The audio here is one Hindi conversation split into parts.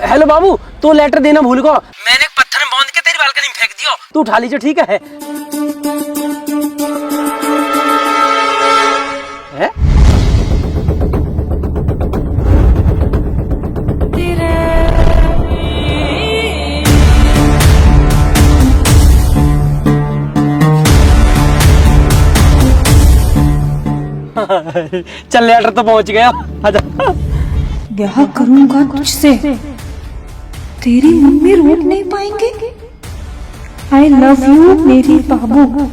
हेलो बाबू, तो लेटर देना भूल गो। मैंने एक पत्थर में बांध के तेरी बालकनी में फेंक दियो, तू उठा लीजिए, ठीक है? चल लेटर तो पहुंच गया। आजा। ब्याह करूंगा तुझसे, तेरी मम्मी रोक नहीं पाएंगे। आई लव यू मेरी बाबू।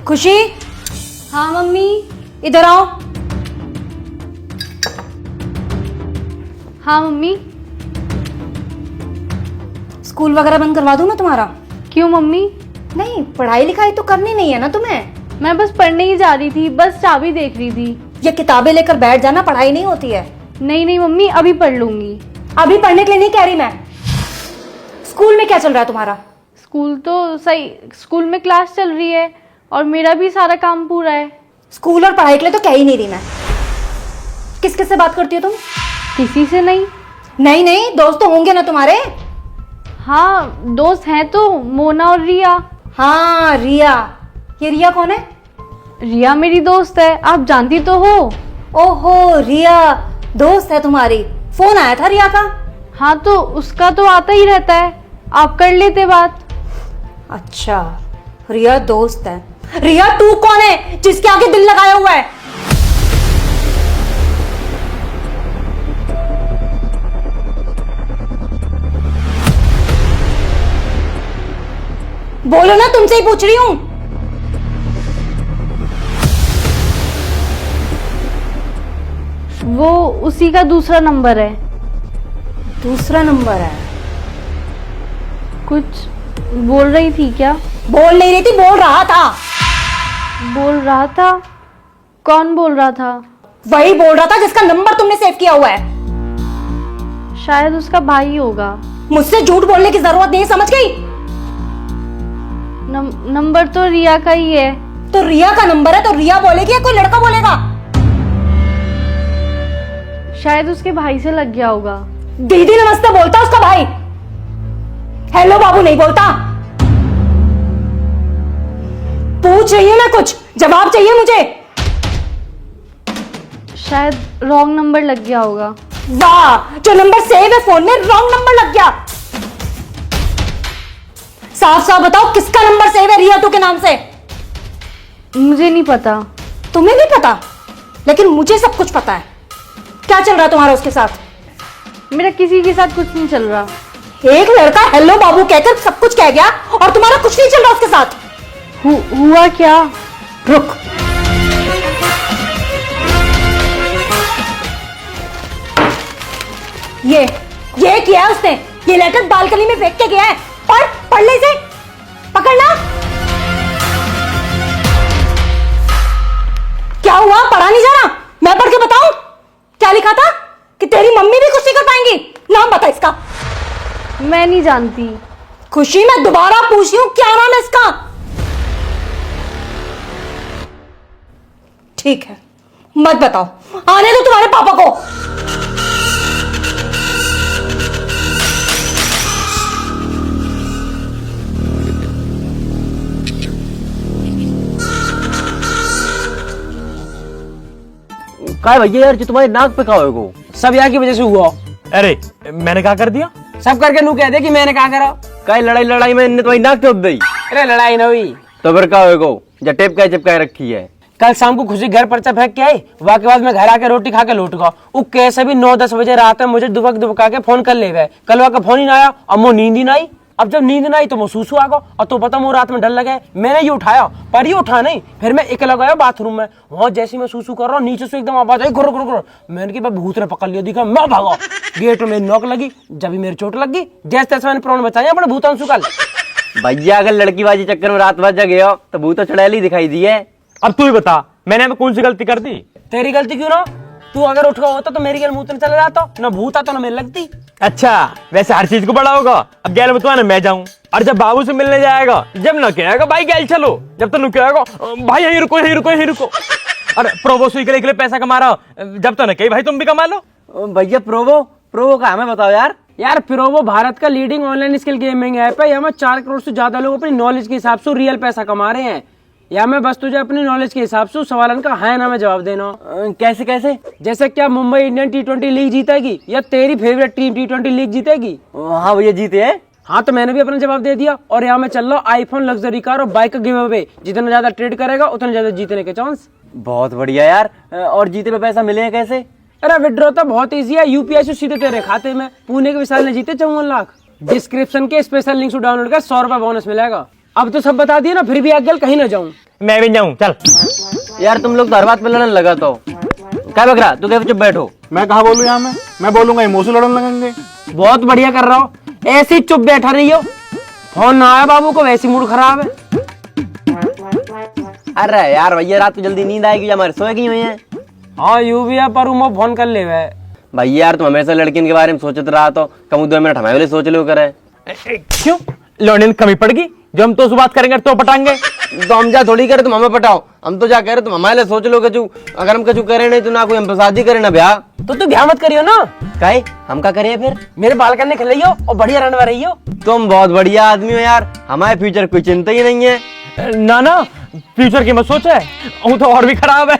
खुशी, हाँ मम्मी। इधर आओ। हाँ मम्मी। स्कूल वगैरह बंद करवा दूं मैं तुम्हारा? क्यों मम्मी? नहीं, पढ़ाई लिखाई तो करनी नहीं है ना तुम्हें? मैं बस पढ़ने ही जा रही थी, बस चाबी देख रही थी। ये किताबें लेकर बैठ जाना, पढ़ाई नहीं होती है। नहीं नहीं मम्मी, अभी पढ़ लूंगी। अभी पढ़ने के लिए नहीं कह रही मैं। स्कूल में क्या चल रहा है तुम्हारा? स्कूल तो सही, स्कूल में क्लास चल रही है और मेरा भी सारा काम पूरा है। स्कूल और पढ़ाई के लिए तो कह ही नहीं रही मैं। किस किस से बात करती हो तुम? किसी से नहीं। नहीं नहीं, दोस्त तो होंगे ना तुम्हारे? हाँ दोस्त हैं तो, मोना और रिया। हाँ रिया। ये रिया कौन है? रिया मेरी दोस्त है, आप जानती तो हो। ओहो, रिया दोस्त है तुम्हारी। फोन आया था रिया का? हाँ तो उसका तो आता ही रहता है, आप कर लेते बात। अच्छा, रिया दोस्त है। रिया तू कौन है जिसके आगे दिल लगाया हुआ है? बोलो ना, तुमसे ही पूछ रही हूं। वो उसी का दूसरा नंबर है। दूसरा नंबर है? कुछ बोल रही थी क्या? बोल नहीं रही थी, बोल रहा था। बोल रहा था? कौन बोल रहा था? वही बोल रहा था जिसका नंबर तुमने सेव किया हुआ है। शायद उसका भाई होगा। मुझसे झूठ बोलने की जरूरत नहीं, समझ गई? नंबर तो रिया का ही है। तो रिया का नंबर है तो रिया बोलेगी या कोई लड़का बोलेगा? शायद उसके भाई से लग गया होगा। दीदी नमस्ते बोलता उसका भाई, हेलो बाबू नहीं बोलता। पूछ रही हूं मैं, कुछ जवाब चाहिए मुझे। शायद रॉन्ग नंबर लग गया होगा। वाह, जो नंबर सेव है फोन में रॉन्ग नंबर लग गया। साफ साफ बताओ किसका नंबर सेव है रिया तू के नाम से? मुझे नहीं पता। तुम्हें नहीं पता? लेकिन मुझे सब कुछ पता है। क्या चल रहा है तुम्हारा उसके साथ? मेरा किसी के साथ कुछ नहीं चल रहा। एक लड़का हेलो बाबू कहकर सब कुछ कह गया और तुम्हारा कुछ नहीं चल रहा उसके साथ। हुआ क्या? रुक, ये किया है उसने। ये लेटर बालकनी में फेंक के गया है। पढ़ ले इसे, पकड़ना। क्या हुआ, पढ़ा नहीं जा रहा? मैं पढ़ के बताऊं क्या लिखा था? कि तेरी मम्मी भी कुछ नहीं कर पाएंगी। नाम बता इसका। मैं नहीं जानती। खुशी, मैं दोबारा पूछ रही हूं, क्या नाम है इसका? ठीक है, मत बताओ, आने दो तुम्हारे पापा को। काय भैया यार, जो तुम्हारे नाक पे का हो सब यहाँ की वजह से हुआ। अरे मैंने क्या कर दिया? सब करके नू कह दे कि मैंने क्या करा। काय लड़ाई में इनने तुम्हारी नाक टोप दी। अरे लड़ाई ना हुई तो फिर क्या होगा? जब टेप का चिपकाए रखी है। कल शाम को खुशी घर पर्चा फेंक के आई, वाके बाद में घर आके रोटी खा के लौट गया। वो कैसे भी 9-10 बजे रात में मुझे दुबका के फोन कर ले गए। कल वह का फोन ही ना आया, अब वो नींद ही ना आई। अब जब नींद ना आई तो महसूस हुआ गो, और तो पता वो रात में डर लगे। मैंने ये उठाया पर ये उठा नहीं। फिर मैं अकेला गया बाथरूम में, वहां जैसे मैं सूसू कर रहा हूँ नीचे से एकदम आवाज आई गुर गुर गुर। मैंने कहा भूत ने पकड़ लिया, दिखा मैं भागा। गेट में मेरी नोक लगी, जब भी मेरी चोट लगी, जैसे तैसे मैंने प्राण बचाया अपने भूतांशु कल। भैया अगर लड़कीबाजी चक्कर में रात भर जगे हो तो भूत तो चुड़ैल ही दिखाई दी है। अब तू ही बता, मैंने कौन सी गलती कर दी? तेरी गलती क्यों ना? तू अगर उठ गया होता तो मेरी गैल मुंह तो चला जाता, न भूत आता न मेरे लगती। अच्छा वैसे हर चीज को बड़ा होगा। अब गैल बतवा ना मैं जाऊं, और जब बाबू से मिलने जाएगा जब ना कहेगा भाई गैल चलो, जब तो कहेगा भाई यहीं रुको यहीं रुको यहीं रुको। अरे प्रोबो सुई के लिए पैसा कमा रहा हो, जब तो ना कही भाई तुम भी कमा लो। भैया प्रोवो का हमें बताओ यार। यार प्रोवो भारत का leading online skill gaming app है। यहाँ में 4 करोड़ से ज्यादा लोग अपनी नॉलेज के हिसाब से रियल पैसा कमा रहे हैं। या मैं बस तुझे अपनी नॉलेज के हिसाब से सवालन का हाँ ना में जवाब देना। कैसे कैसे? जैसे क्या मुंबई इंडियन T20 लीग जीतेगी या तेरी फेवरेट टीम T20 लीग जीतेगी? हाँ भैया जीते हैं। हाँ तो मैंने भी अपना जवाब दे दिया। और यहाँ मैं चल रहा हूँ आईफोन लग्जरी कार और बाइक का गिव अवे। जितना ज्यादा ट्रेड करेगा उतना ज्यादा जीतने के चांस। बहुत बढ़िया यार। और जीते पे पैसा मिले कैसे? अरे विड्रॉ तो बहुत इजी है, यूपीआई से सीधे तेरे खाते में। पुणे के विशाल ने जीते 54 लाख। डिस्क्रिप्शन के स्पेशल लिंक से डाउनलोड कर 100 रुपए बोनस मिलेगा। अब तो सब बता दिया ना, फिर भी आगे कहीं ना जाऊं। मैं भी जाऊं चल। यार तुम लोग तो हर बात पे लड़ने लगा तो क्या बक रहा, तू क्या चुप बैठो। मैं कहा बोलूं यहाँ में, मैं बोलूंगा इमोशन लड़ने लगेंगे। बहुत बढ़िया कर रहा हो, ऐसे ही चुप बैठा रही हो। फोन ना आया बाबू को, वैसी मूड खराब है। अरे यार भैया रात को जल्दी नींद आएगी, हमारे सोए की हुई है। हाँ यू भी है, पर उमो फोन कर ले वे। भैया यार तुम हमेशा लड़कियों के बारे में सोचते रहा तो कम 2 मिनट हमारे लिए सोच लो करे। क्यों लौंडे की कमी पड़गी? जो हम तो उस बात करेंगे तो पटाएंगे। तो हम जा थोड़ी करे तुम हमें पटाओ, हम तो जा कह रहे तुम हमारे लिए सोच लो कचू। अगर हम कचू करे नहीं तो ना कोई हम शादी करे ना ब्याह। तो तू ब्याह मत करियो ना। काहे हम का करिए फिर? मेरे बाल करने खिलाइयो और बढ़िया रनवा रही हो। तुम बहुत बढ़िया आदमी हो यार, हमारे फ्यूचर कोई चिंता ही नहीं है। ना ना फ्यूचर की मत सोच है, वो तो और भी खराब है।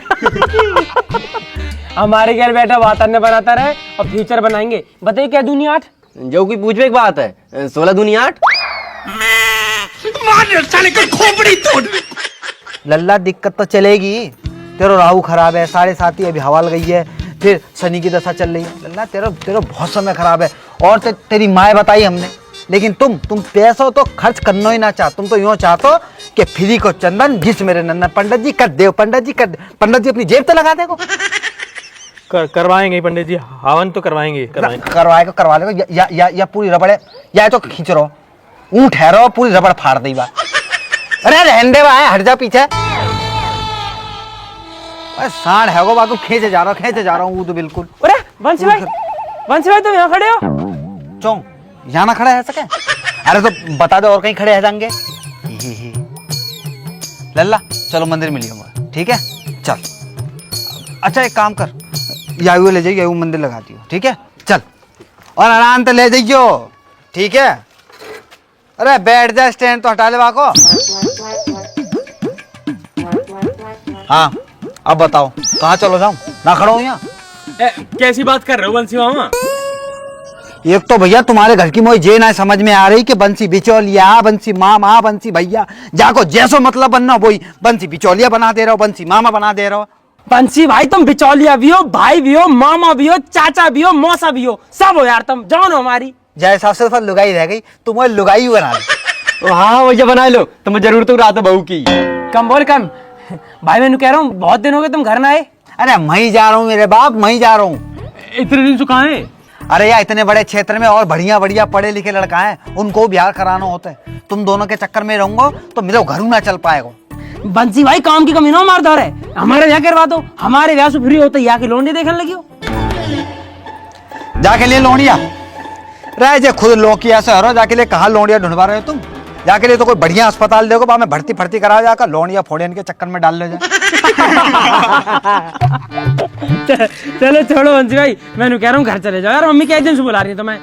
हमारे घर बैठा वातावरण बनाता रहे और फ्यूचर बनाएंगे। बताइए क्या दुनिया 8? जो कोई पूछवे एक बात है, 16 दूनी 8। लल्ला दिक्कत तो चलेगी। तेरा राहु खराब है, 7.5 अभी हवा गई है, फिर शनि की दशा चल रही है। लल्ला तेरा बहुत समय खराब है। और तेरी माँ बताई हमने, लेकिन तुम पैसों तो खर्च करना ही ना चाह। तुम तो यूँ चाहतो कि फ्री को चंदन जिस मेरे नंदन। पंडित जी कर दे, पंडित जी कर दे। पंडित जी अपनी जेब तो लगा देगो। करवाएंगे पंडित जी, हवन तो करवाएंगे। करवा लेगा या पूरी रबड़े, या तो खींच रहो ऊँट ठहरो पूरी रबड़ फाड़ दी बा। अरे रहने दे भाई, हट जा पीछे। अरे सांड है वो बात, खींचे जा रहा हूँ वो तो बिल्कुल। अरे बंसी भाई तुम यहाँ खड़े हो? चौं यहाँ ना खड़ा है सके? अरे तो बता दो और कहीं खड़े है जाएंगे। लल्ला चलो मंदिर मिलिए, ठीक है चल। अच्छा एक काम कर, यायू ले जाइए, यायू मंदिर लगा दियो, ठीक है चल। और आराम से ले जाइयो, ठीक है। अरे बैठ जा, स्टैंड तो हटा ले बाको। हाँ अब बताओ कहाँ चलो जाऊं, ना खड़ा हूं यहाँ। कैसी बात कर रहे हो बंसी मामा? एक तो भैया तुम्हारे घर की मोई जे ना समझ में आ रही कि बंसी बिचौलिया, बंसी मामा, बंसी भैया, जाको जैसो मतलब बनना वही बंसी बिचौलिया बना दे रहे हो, बंसी मामा बना दे रहे हो। बंसी भाई तुम बिचौलिया भी हो, भाई भी हो, मामा भी हो, चाचा भी हो, मौसा भी हो, सब हो यार तुम। जान हो हमारी जय सबसे फल लुगाई रह गई, तुम वो लुगाई बना लो। हाँ भैया बना लो, तुम्हें जरूरत तो रात है बहू की। कम बोल कम। भाई मैं कह रहा हूँ बहुत दिन हो गए तुम घर ना आए। अरे मैं ही जा रहा हूँ मेरे बाप, मैं ही जा रहा हूँ। इतने दिन से कहाँ है? अरे यार इतने बड़े क्षेत्र में और बढ़िया पढ़े लिखे लड़का है, उनको ब्याह कराना होता है। तुम दोनों के चक्कर में रहूंगा तो मेरे घर ना चल पाएगा। बंसी भाई काम की कमी ना मारदार है, हमारे यहाँ करवा दो। हमारे ब्याह से फ्री होते यहाँ की लोंडे देखने लगी हो। जाके लिए लोनिया रह जे, खुद लोकिया से हरो जाके लिए कहाँ लोनिया ढूंढवा रहे हो तुम? जाके लिए तो कोई बढ़िया अस्पताल देखो, वहां में भर्ती करा जाकर लोनिया फोड़ियन के चक्कर में डाल ले जा। चलो छोड़ो बंसी भाई, मैं कह रहा हूँ घर चले जाओ यार। मम्मी क्या दिन से बुला रही है तुम्हें?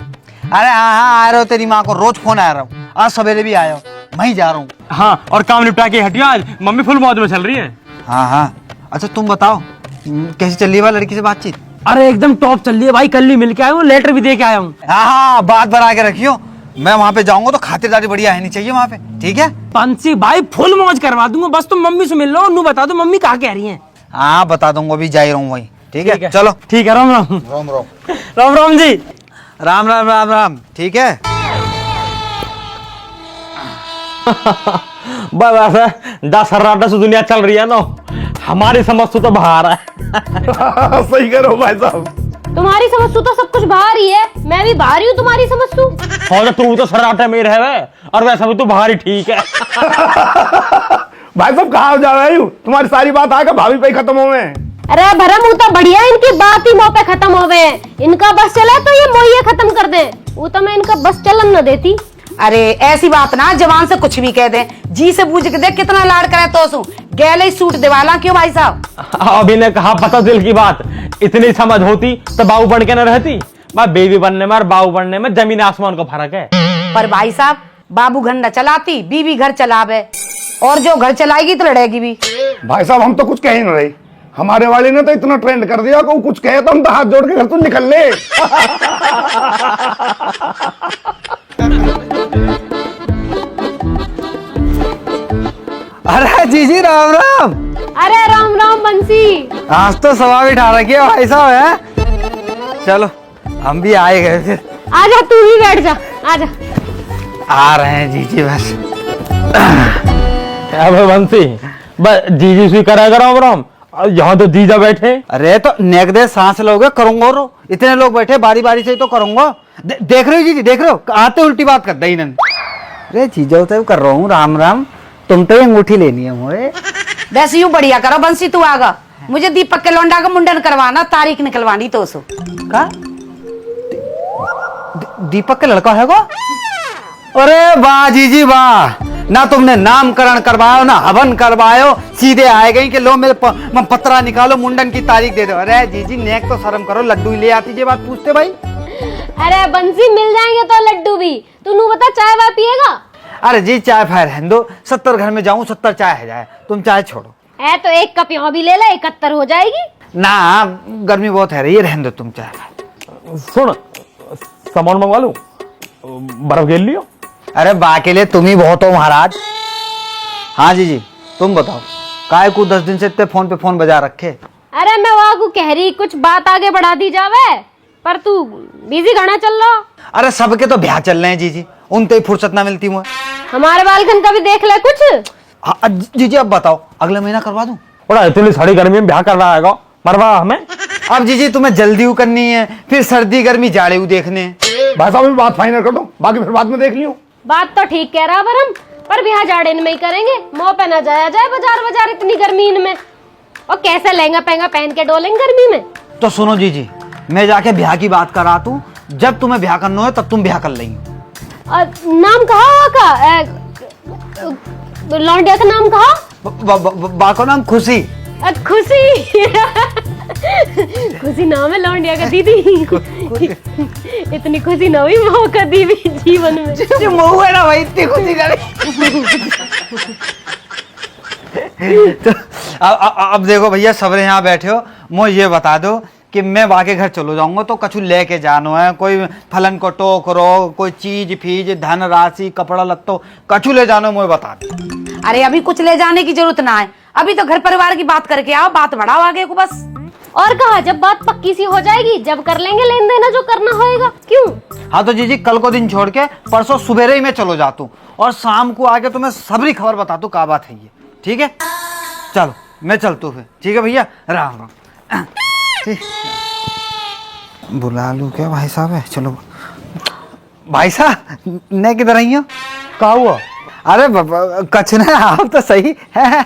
अरे हाँ आ रहे हो, तेरी माँ को रोज फोन आ रहा हूँ, आज सवेरे भी आया हो, मैं ही जा रहा हूँ। हाँ और काम निपटा के हटियो, आज मम्मी फुल मौज में चल रही है। हाँ अच्छा तुम बताओ कैसी चल रही है लड़की से बातचीत? अरे एकदम टॉप चल रही है भाई, कल ही मिल के आया हूँ, लेटर भी दे के आया हूँ। हाँ बात बना के रखियो, मैं वहाँ पे जाऊंगा तो खातिरदारी बढ़िया है नहीं चाहिए वहाँ पे, ठीक है? बंसी भाई फुल मौज करवा दूंगा, बस तुम मम्मी से मिल लो, नू बता दो मम्मी कहाँ कह रही है। हाँ बता दूंगा, अभी जा ही रहा हूँ वही, ठीक है चलो। ठीक है, राम राम। राम राम राम राम जी। राम राम राम राम, ठीक है। बस 10 से दुनिया चल रही है ना, हमारी समझ तो बाहर है। सही करो भाई साहब। तुम्हारी समझ तो सब कुछ बाहर ही है, मैं भी बाहर ही हूँ तुम्हारी समझ तू। और तू तो सराटे में रहे, और वैसा भी तू बाहर ही ठीक है। भाई साहब कहाँ जा रहे हो? तुम्हारी सारी बात आकर भाभी पे खत्म हो गए। अरे भरम वो तो बढ़िया, इनकी बात ही मुंह पे खत्म हो गए। इनका बस चला तो ये मोहिए खत्म कर दे, वो तो मैं इनका बस चलन न देती। अरे ऐसी बात ना, जवान से कुछ भी कह दे, जी से पूछ के देख कितना लाड करे तो सु गैले सूट दिवाला क्यों भाई साहब। अभी ने कहा पता दिल की बात, इतनी समझ होती तो बाबू बन के न रहती। मैं बेबी बनने में और बाबू बनने में जमीन आसमान का फर्क है। पर भाई साहब बाबू घर न चलाती, बीवी घर चलावे, और जो घर चलाएगी तो लड़ेगी भी। भाई साहब हम तो कुछ कह ही नहीं रहे, हमारे वाले ने तो इतना ट्रेंड कर दिया कि वो कुछ कहे तो हम तो हाथ जोड़ के घर तो निकल ले। अरे जीजी राम राम। अरे राम राम बंसी। आज तो सवा बिठा रखी है भाई साहब है। चलो हम भी आए गए फिर। आजा तू भी बैठ जा, आजा। आ रहे हैं जीजी बस। अब बंसी बस जीजी से करेगा राम राम, यहाँ तो जीजा बैठे। अरे तो नेक दे सांस लोगे करूंगा रो, इतने लोग बैठे बारी बारी से तो करूंगा। देख रहे हो जीजी, देख रहे हो आते उल्टी बात करता ही नहीं। अरे जीजा तो कर रहा हूँ राम राम, तुम तो अंगूठी लेनी है मुझे। वैसे यूं बढ़िया करो बंसी, तू आगा, मुझे दीपक के लौंडा का मुंडन करवाना, तारीख निकलवानी तो सो का दीपक का लड़का है को? अरे वाह जीजी वाह, ना तुमने नामकरण करवायो ना हवन करवायो, सीधे आए गई कि लो मेरे पत्रा निकालो मुंडन की तारीख दे दो। अरे जीजी नेक तो शर्म करो, लड्डू ले आती जे बात पूछते भाई। अरे बंसी मिल जाएंगे तो लड्डू भी, तू नू बता चाय वाय पिएगा? अरे जी चाय फाय रहने दो, 70 घर में जाऊं 70 चाय है जाए, तुम चाय छोड़ो। है तो एक कप यहाँ भी ले ले, 71 हो जाएगी। ना गर्मी बहुत है रही है, रहने दो तुम चाय। सुन सामान मंगवा लूं, बर्फ घेर लियो। अरे बा के लिए तुम ही बहुत हो महाराज। हाँ जी तुम बताओ, काय को 10 दिन से इतने फोन पे फोन बजा रखे। अरे मैं वहाँ को कह रही कुछ बात आगे बढ़ा दी जावे, पर तू बिजी घना चल रहा। अरे सबके तो ब्याह चल रहे हैं जीजी, उनते ही फुर्सत ना मिलती मुझे। हमारे बालकन का भी देख ले कुछ। हाँ जीजी अब बताओ, अगले महीना करवा दूं? बड़ा इतनी सारी गर्मी में ब्याह कर रहा है मरवा हमें। अब जीजी तुम्हें जल्दी करनी है, फिर सर्दी गर्मी जाड़े देखने हैं। भाई साहब बात फाइनल कर दो, बाकी फिर बाद में देख लियो। बात तो ठीक कह रहा बरम, पर ब्याह जाड़े में ही करेंगे, मुंह पे ना जाया जाए बाजार इतनी गर्मी में। और कैसे लहंगा पहंगा पहन के डोलेंगे गर्मी में। तो सुनो जीजी, मैं जाके ब्याह की बात करा तू, जब तुम्हें ब्याह करना है तब तुम ब्याह कर लेंगे। नाम कहा हुआ का? लौंडिया का नाम कहा? बा को नाम खुशी। खुशी। खुशी नाम है लौंडिया का दीदी। इतनी खुशी ना हुई मऊ का दीदी जीवन में। जो मऊ है ना भाई इतनी खुशी करे। तो अब देखो भैया सबरे यहाँ बैठे हो, मुझे ये बता दो कि मैं वाके घर चलो जाऊंगा तो कछु लेके जानो है, कोई फलन को टोकरो, कोई चीज फीज धन राशि कपड़ा लत्तो कछु ले जानो, मुझे बता दो। अरे अभी कुछ ले जाने की जरूरत ना है, अभी तो घर परिवार की बात करके आओ, बात बढ़ाओ आगे को बस। और कहा जब बात पक्की सी हो जाएगी जब कर लेंगे लेन देना जो करना होएगा। क्यों? हाँ तो जीजी कल को दिन छोड़ के परसों सुबह ही मैं चलो जाता हूँ, और शाम को आके तुम्हें सबरी खबर बताता हूँ क्या बात है ये, ठीक है? चलो मैं चलता हूँ फिर, ठीक है भैया, राम राम। बुला लूं क्या भाई साहब है? चलो भाई साहब ने किधर आई हो? क्या हुआ? अरे कछ ना, आप तो सही है।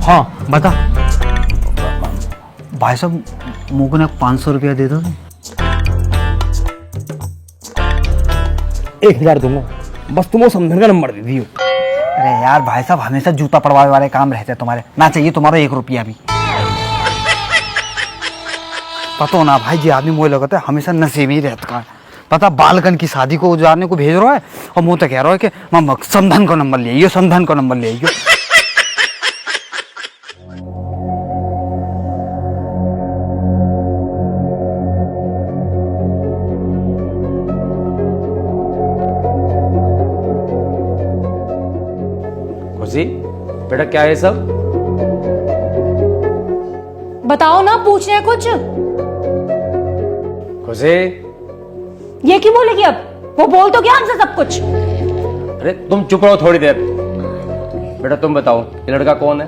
हाँ बता। भाई साहब मुझको ना 500 रुपया दे दो। 1000 दूंगा, बस तुम वो समझन का नंबर दे दियो। अरे यार भाई साहब हमेशा जूता पड़वाने वाले काम रहते हैं तुम्हारे, ना चाहिए तुम्हारा 1 रुपया भी। पता ना भाई जी आदमी मुझे लगता है हमेशा नसीब ही रहता है। पता बालकन की शादी को जाने को भेज रहा है और मुझे तो कह रहा है कि मामा समधन का नंबर ले आइयो, समधन का नंबर ले आइयो। खुशी बेटा क्या है सब? बताओ ना, पूछ रहे कुछ। खुशी ये क्यों बोलेगी अब? वो बोल तो क्या हमसे सब कुछ। अरे तुम चुप रहो थोड़ी देर। बेटा तुम बताओ ये लड़का कौन है?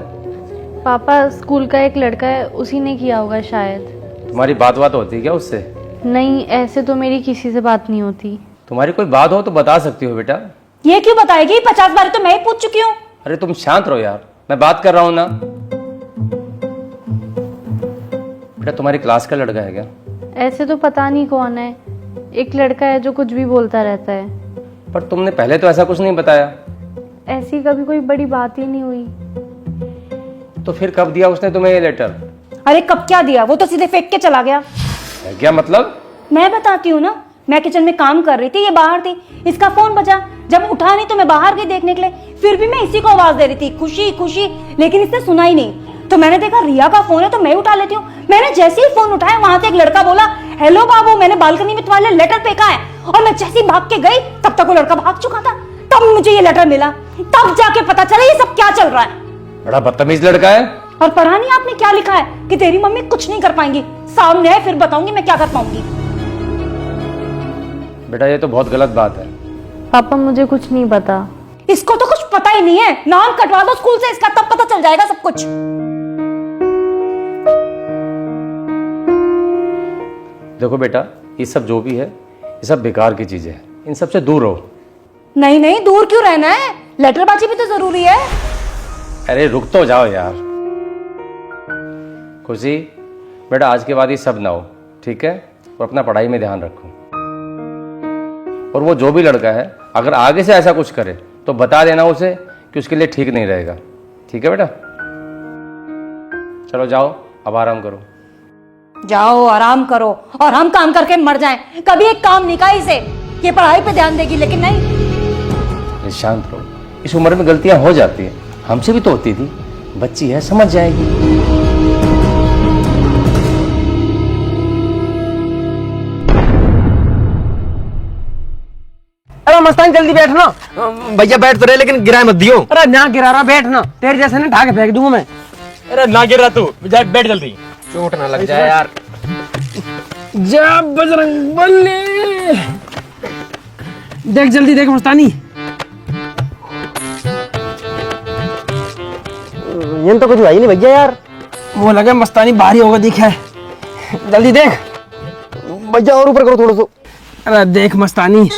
पापा स्कूल का एक लड़का है, उसी ने किया होगा शायद। तुम्हारी बात होती है क्या उससे? नहीं, ऐसे तो मेरी किसी से बात नहीं होती। तुम्हारी कोई बात हो तो बता सकती हो बेटा। ये क्यों बताएगी? 50 बार तो मैं ही पूछ चुकी हूँ। अरे तुम शांत रहो यार, मैं बात कर रहा हूं ना। बेटा तुम्हारी क्लास का लड़का है क्या? ऐसे तो पता नहीं कौन है, एक लड़का है जो कुछ भी बोलता रहता है। पर तुमने पहले तो ऐसा कुछ नहीं बताया। ऐसी कभी कोई बड़ी बात ही नहीं हुई। तो फिर कब दिया उसने तुम्हें ये लेटर? अरे कब क्या दिया, वो तो सीधे फेंक के चला गया। है क्या मतलब? मैं बताती हूँ ना, मैं किचन में काम कर रही थी, ये बाहर थी, इसका फोन बजा, जब उठा नहीं तो मैं बाहर गई देखने के लिए, फिर भी मैं इसी को आवाज दे रही थी, खुशी खुशी, लेकिन इसने सुना ही नहीं। तो मैंने देखा रिया का फोन है तो मैं उठा लेती हूँ। मैंने जैसे ही फोन उठाया वहां से एक लड़का बोला, हेलो बाबू, मैंने बालकनी में तुम्हारे लेटर फेंका है। और मैं जैसे ही भाग के गई तब तक वो लड़का भाग चुका था। तब मुझे ये लेटर मिला, तब जाके पता चला ये सब क्या चल रहा है। बड़ा बदतमीज लड़का है। और पढ़ा नहीं आपने क्या लिखा है कि तेरी मम्मी कुछ नहीं कर पाएंगी, सामने है फिर बताऊंगी मैं क्या कर पाऊंगी। बेटा ये तो बहुत गलत बात है। पापा मुझे कुछ नहीं पता। इसको तो कुछ पता ही नहीं है, नाम कटवा दो स्कूल से इसका, तब पता चल जाएगा सब कुछ। देखो बेटा, ये सब जो भी है ये सब बेकार की चीजें हैं, इन सब से दूर रहो। नहीं नहीं, दूर क्यों रहना है, लेटरबाजी भी तो जरूरी है। अरे रुक तो जाओ यार। खुशी बेटा, आज के बाद ये सब ना हो, ठीक है? और अपना पढ़ाई में ध्यान रखो। और वो जो भी लड़का है अगर आगे से ऐसा कुछ करे तो बता देना उसे कि उसके लिए ठीक नहीं रहेगा, ठीक है बेटा? चलो जाओ, अब आराम करो। जाओ आराम करो और हम काम करके मर जाएं। कभी एक काम नहीं कहा इसे, ये पढ़ाई पे ध्यान देगी, लेकिन नहीं। शांत रहो, इस उम्र में गलतियां हो जाती हैं, हमसे भी तो होती थी। बच्ची है, समझ जाएगी। अरे मस्तान जल्दी बैठना। भैया बैठ तो रहे लेकिन गिराए मत दियो। अरे ना गिरा रहा, बैठना, तेरे जैसे ना ढाके फेंक दूंगा मैं। अरे ना गिर रहा तू, बैठ जल्दी। चोट ना लग जाए यार। जा बजरंग बली, देख जल्दी देख मस्तानी। ये तो कुछ हुआ ही नहीं भैया यार। वो लगे मस्तानी भारी होगा, दिखा है, जल्दी देख भैया और ऊपर करो थोड़ा सा। अरे देख मस्तानी,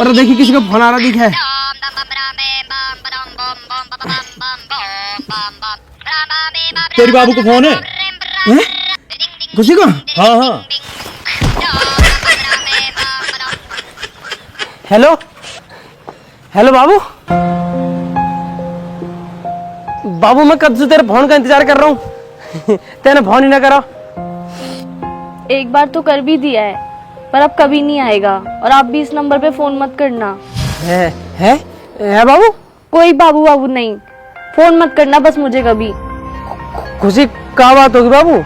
अरे देखिए किसी का फोन आ रहा दिखा है। तेरी बाबू को फोन है? खुशी को? हाँ हाँ। हेलो हेलो बाबू। बाबू मैं कब से तेरे फोन का इंतजार कर रहा हूँ, तेने फोन ही ना करा। एक बार तो कर भी दिया है, पर अब कभी नहीं आएगा। और आप भी इस नंबर पे फोन मत करना। है बाबू? कोई बाबू बाबू नहीं, फोन मत करना बस मुझे कभी। खुशी क्या बात होगी बाबू?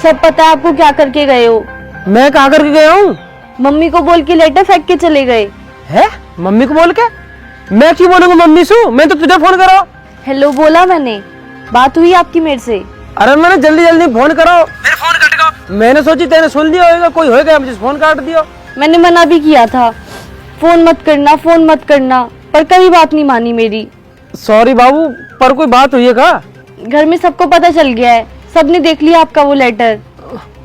सब पता है आपको क्या करके गए हो। मैं कहाँ करके गया हूँ? मम्मी को बोल के लेटर फेंक के चले गए। है? मम्मी को बोल के? मैं क्यों बोलूंगा मम्मी से? मैं तो तुझे फोन करा। हेलो बोला मैंने, बात हुई आपकी मेरे से? अरे मैंने जल्दी जल्दी फोन करो, मेरा फोन कट गया। मैंने सोची तेने सुन लिया होगा, कोई होगा मुझे फोन काट दिया। मैंने मना भी किया था, फोन मत करना फोन मत करना, पर कभी बात नहीं मानी मेरी। सॉरी बाबू, पर कोई बात हुई है क्या? घर में सबको पता चल गया है, सबने देख लिया आपका वो लेटर।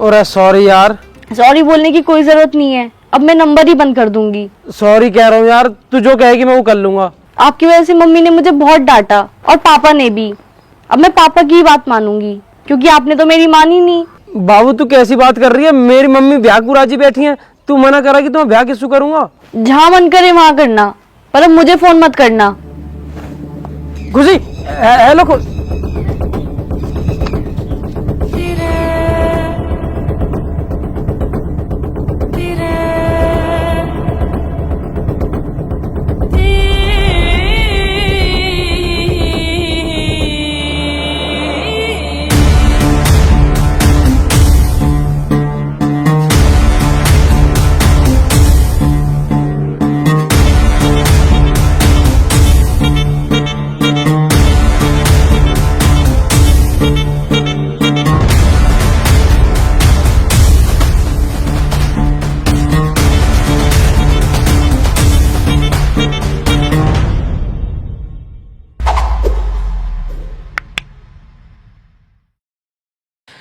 अरे सॉरी यार। सॉरी बोलने की कोई जरूरत नहीं है, अब मैं नंबर ही बंद कर दूंगी। सॉरी कह रहा हूँ यार, तू जो कहेगी मैं वो कर लूंगा। आपकी वजह से मम्मी ने मुझे बहुत डांटा और पापा ने भी। अब मैं पापा की ही बात मानूंगी, क्योंकि आपने तो मेरी मानी नहीं। बाबू तू कैसी बात कर रही है? मेरी मम्मी ब्याह को राजी बैठी है, तू मना करा कि तो मैं ब्याह किससे करूंगा? जहाँ मन करे वहां करना, पर अब मुझे फोन मत करना। खुशी हेलो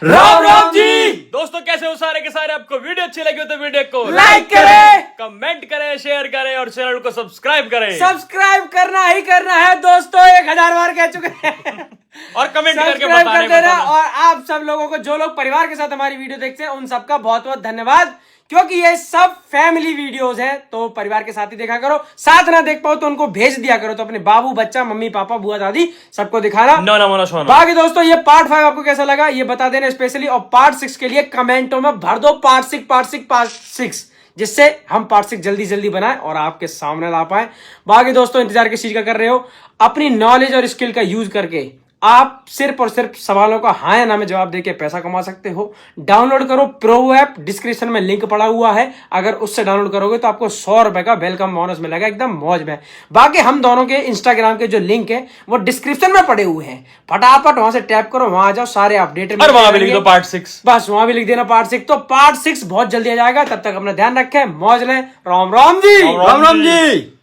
राम राम जी। दोस्तों कैसे हो सारे के सारे? आपको वीडियो अच्छी लगी हो तो वीडियो को लाइक करें, कमेंट करें, शेयर करें और चैनल को सब्सक्राइब करें। सब्सक्राइब करना ही करना है दोस्तों, 1000 बार कह चुके हैं। और कमेंट करके सब्सक्राइब बताने कर देना। बताना। और आप सब लोगों को, जो लोग परिवार के साथ हमारी वीडियो देखते हैं, उन सबका बहुत बहुत धन्यवाद, क्योंकि ये सब फैमिली वीडियोस हैं, तो परिवार के साथ ही देखा करो। साथ ना देख पाओ तो उनको भेज दिया करो, तो अपने बाबू, बच्चा, मम्मी, पापा, बुआ, दादी सबको दिखाना। नो ना मोना सोना। बाकी दोस्तों ये पार्ट 5 आपको कैसा लगा ये बता देना स्पेशली, और पार्ट 6 के लिए कमेंटों में भर दो पार्ट 6, जिससे हम पार्ट 6 जल्दी जल्दी बनाएं और आपके सामने ला पाए। बाकी दोस्तों इंतजार किस चीज का कर रहे हो? अपनी नॉलेज और स्किल का यूज करके आप सिर्फ और सिर्फ सवालों का हाँ या ना में जवाब देके पैसा कमा सकते हो। डाउनलोड करो प्रो ऐप, डिस्क्रिप्शन में लिंक पड़ा हुआ है, अगर उससे डाउनलोड करोगे तो आपको 100 रुपए का वेलकम बोनस मिलेगा, एकदम मौज में। बाकी हम दोनों के इंस्टाग्राम के जो लिंक है वो डिस्क्रिप्शन में पड़े हुए हैं, फटाफट वहां से टैप करो, वहां आ जाओ, सारे अपडेट। और वहां भी लिख दो पार्ट 6, बस वहां भी लिख देना पार्ट 6। तो पार्ट 6 बहुत जल्दी आ जाएगा, तब तक अपना ध्यान रखें, मौज लें। राम राम जी। राम राम जी।